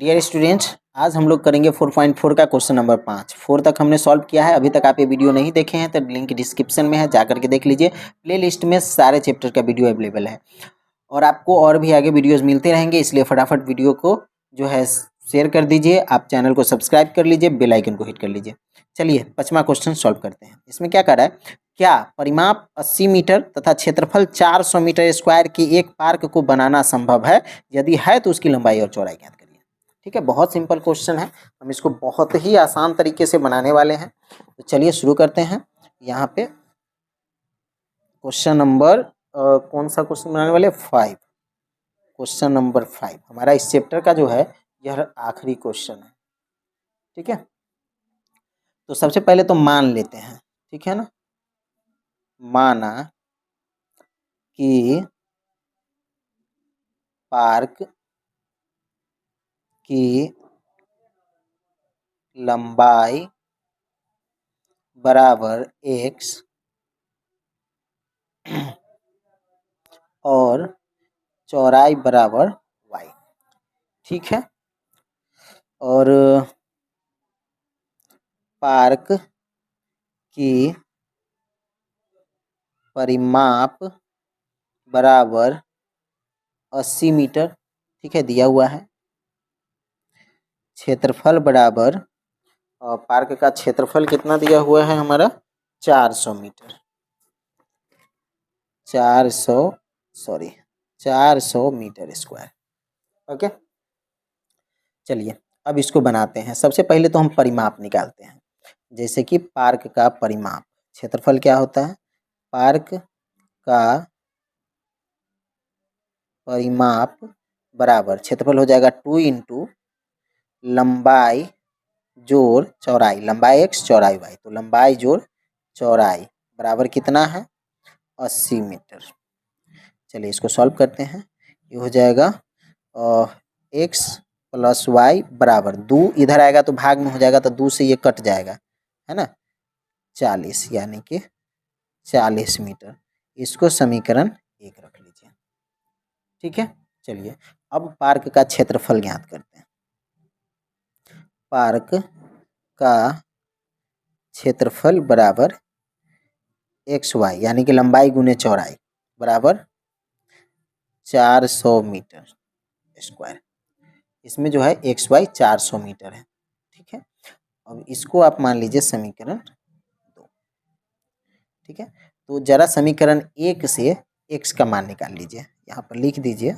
Dear students, आज हम लोग करेंगे 4.4 का क्वेश्चन नंबर 5। 4 तक हमने सॉल्व किया है। अभी तक आप ये वीडियो नहीं देखे हैं तो लिंक डिस्क्रिप्शन में है, जा करके देख लीजिए। प्ले लिस्ट में सारे चैप्टर का वीडियो अवेलेबल है और आपको और भी आगे वीडियोस मिलते रहेंगे, इसलिए फटाफट वीडियो को जो है शेयर कर दीजिए। आप चैनल को सब्सक्राइब कर लीजिए, बेल आइकन को हिट कर लीजिए। चलिए 5वां क्वेश्चन सॉल्व करते हैं। इसमें क्या कर रहा है, क्या परिमाप 80 मीटर तथा क्षेत्रफल 400 मीटर स्क्वायर की एक पार्क को बनाना संभव है? यदि है तो उसकी लंबाई और चौड़ाई ज्ञात करिए। ठीक है, बहुत सिंपल क्वेश्चन है, हम इसको बहुत ही आसान तरीके से बनाने वाले हैं। तो चलिए शुरू करते हैं। यहाँ पे क्वेश्चन नंबर कौन सा क्वेश्चन बनाने वाले? 5। क्वेश्चन नंबर 5 हमारा इस चैप्टर का जो है यह आखिरी क्वेश्चन है। ठीक है, तो सबसे पहले तो मान लेते हैं, ठीक है ना। माना कि पार्क की लंबाई बराबर x और चौड़ाई बराबर y। ठीक है, और पार्क की परिमाप बराबर 80 मीटर, ठीक है, दिया हुआ है। क्षेत्रफल बराबर, और पार्क का क्षेत्रफल कितना दिया हुआ है हमारा? 400 मीटर। 400 metre square. ओके, चलिए अब इसको बनाते हैं। सबसे पहले तो हम परिमाप निकालते हैं। जैसे कि पार्क का परिमाप, क्षेत्रफल क्या होता है? पार्क का परिमाप बराबर क्षेत्रफल हो जाएगा 2 इंटू लंबाई जोड़ चौड़ाई। लंबाई x, चौड़ाई y, तो लंबाई जोड़ चौड़ाई बराबर कितना है? 80 मीटर। चलिए इसको सॉल्व करते हैं। ये हो जाएगा x प्लस y बराबर 2, इधर आएगा तो भाग में हो जाएगा, तो 2 से ये कट जाएगा, है ना। 40 यानी कि 40 मीटर। इसको समीकरण 1 रख लीजिए। ठीक है, चलिए अब पार्क का क्षेत्रफल ज्ञात करते हैं। पार्क का क्षेत्रफल बराबर XY यानी कि लंबाई गुने चौड़ाई बराबर 400 मीटर स्क्वायर। इसमें जो है XY 400 मीटर है। ठीक है, अब इसको आप मान लीजिए समीकरण 2। ठीक है, तो जरा समीकरण 1 से x का मान निकाल लीजिए। यहाँ पर लिख दीजिए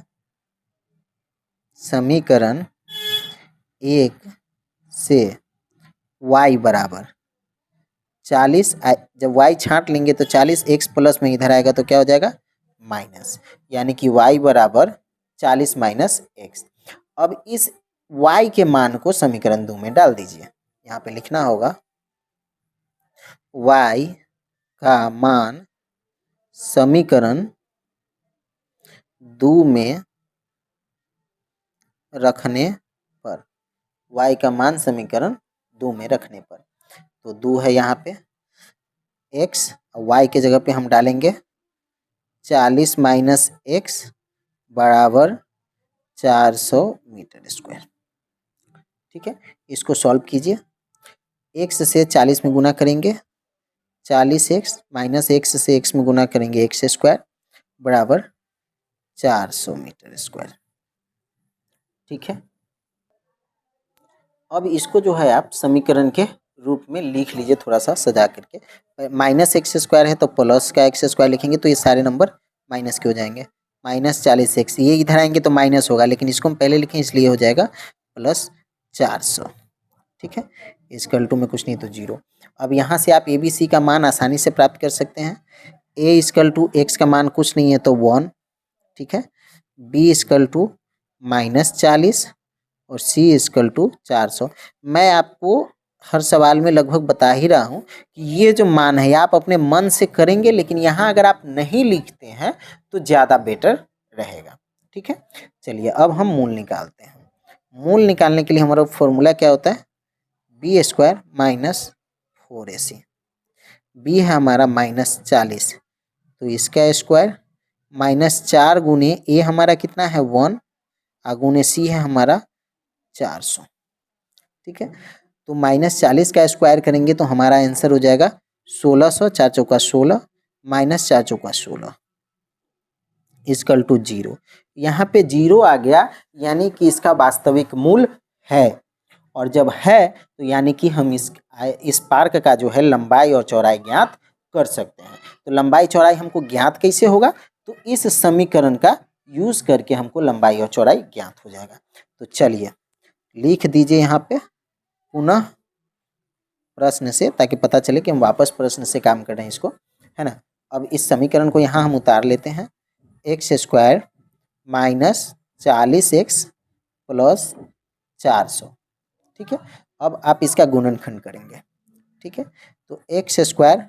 समीकरण 1 से y बराबर 40, जब y छांट लेंगे तो 40 x प्लस में इधर आएगा तो क्या हो जाएगा? माइनस, यानी कि y बराबर 40 माइनस x। अब इस y के मान को समीकरण 2 में डाल दीजिए। यहाँ पे लिखना होगा y का मान समीकरण 2 में रखने पर, y का मान समीकरण 2 में रखने पर, तो 2 है यहाँ पे x, y के जगह पे हम डालेंगे 40 माइनस x बराबर 400 मीटर स्क्वायर। ठीक है, इसको सॉल्व कीजिए। x से 40 में गुना करेंगे 40x, माइनस x से x में गुना करेंगे x स्क्वायर बराबर 400 मीटर स्क्वायर। ठीक है, अब इसको जो है आप समीकरण के रूप में लिख लीजिए, थोड़ा सा सजा करके। माइनस एक्स स्क्वायर है तो प्लस का एक्स स्क्वायर लिखेंगे तो ये सारे नंबर माइनस के हो जाएंगे। माइनस 40x, ये इधर आएंगे तो माइनस होगा, लेकिन इसको हम पहले लिखें इसलिए हो जाएगा प्लस 400। ठीक है, इसकल टू में कुछ नहीं तो 0। अब यहाँ से आप ABC का मान आसानी से प्राप्त कर सकते हैं। A इक्वल टू x का मान कुछ नहीं है तो 1। ठीक है, B इक्वल टू माइनस 40 और C इक्वल टू 400। मैं आपको हर सवाल में लगभग बता ही रहा हूँ कि ये जो मान है आप अपने मन से करेंगे, लेकिन यहाँ अगर आप नहीं लिखते हैं तो ज़्यादा बेटर रहेगा। ठीक है, चलिए अब हम मूल निकालते हैं। मूल निकालने के लिए हमारा फॉर्मूला क्या होता है? B square minus 4AC। B है हमारा माइनस 40, तो इसका स्क्वायर माइनस 4 गुने ए हमारा कितना है 1, गुने सी है हमारा 400। ठीक है, तो -40 का स्क्वायर करेंगे तो हमारा आंसर हो जाएगा 1600, 4 चौका 16 माइनस 4 चौका 16 इक्वल टू 0। यहाँ पे 0 आ गया, यानी कि इसका वास्तविक मूल है, और जब है तो यानी कि हम इस पार्क का जो है लंबाई और चौड़ाई ज्ञात कर सकते हैं। तो लंबाई चौड़ाई हमको ज्ञात कैसे होगा, तो इस समीकरण का यूज करके हमको लंबाई और चौड़ाई ज्ञात हो जाएगा। तो चलिए लिख दीजिए यहाँ पे पुनः प्रश्न से, ताकि पता चले कि हम वापस प्रश्न से काम कर रहे हैं इसको, है ना। अब इस समीकरण को यहाँ हम उतार लेते हैं, x square minus 40x plus 400। ठीक है, अब आप इसका गुणनखंड करेंगे। ठीक है, तो एक्स स्क्वायर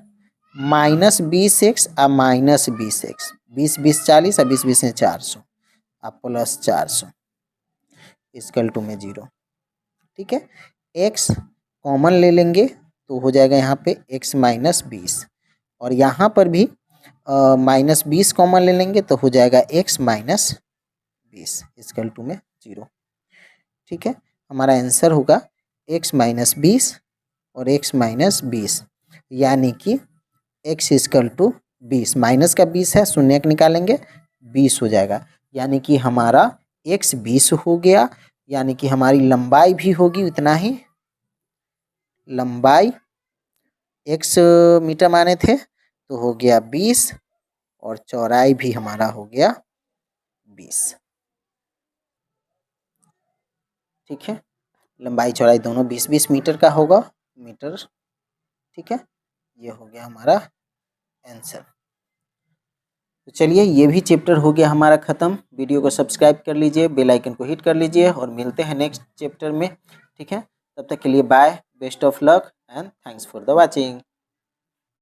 माइनस 20x और माइनस 20x, 20 40 और 20 400 और प्लस 400 इक्वल टू में 0। ठीक है, x कॉमन ले लेंगे तो हो जाएगा यहाँ पे x माइनस 20, और यहाँ पर भी माइनस 20 कॉमन ले लेंगे तो हो जाएगा x माइनस 20 इक्वल टू में 0। ठीक है, हमारा आंसर होगा x माइनस 20 और x माइनस 20, यानी कि x इक्वल टू 20, माइनस का 20 है, शून्य निकालेंगे 20 हो जाएगा, यानी कि हमारा x 20 हो गया, यानी कि हमारी लंबाई भी होगी उतना ही, लंबाई x मीटर माने थे तो हो गया 20, और चौड़ाई भी हमारा हो गया 20। ठीक है, लंबाई चौड़ाई दोनों 20-20 मीटर का होगा, मीटर। ठीक है, ये हो गया हमारा आंसर। तो चलिए ये भी चैप्टर हो गया हमारा ख़त्म। वीडियो को सब्सक्राइब कर लीजिए, बेल आइकन को हिट कर लीजिए, और मिलते हैं नेक्स्ट चैप्टर में। ठीक है, तब तक के लिए bye, best of luck and thanks for the watching.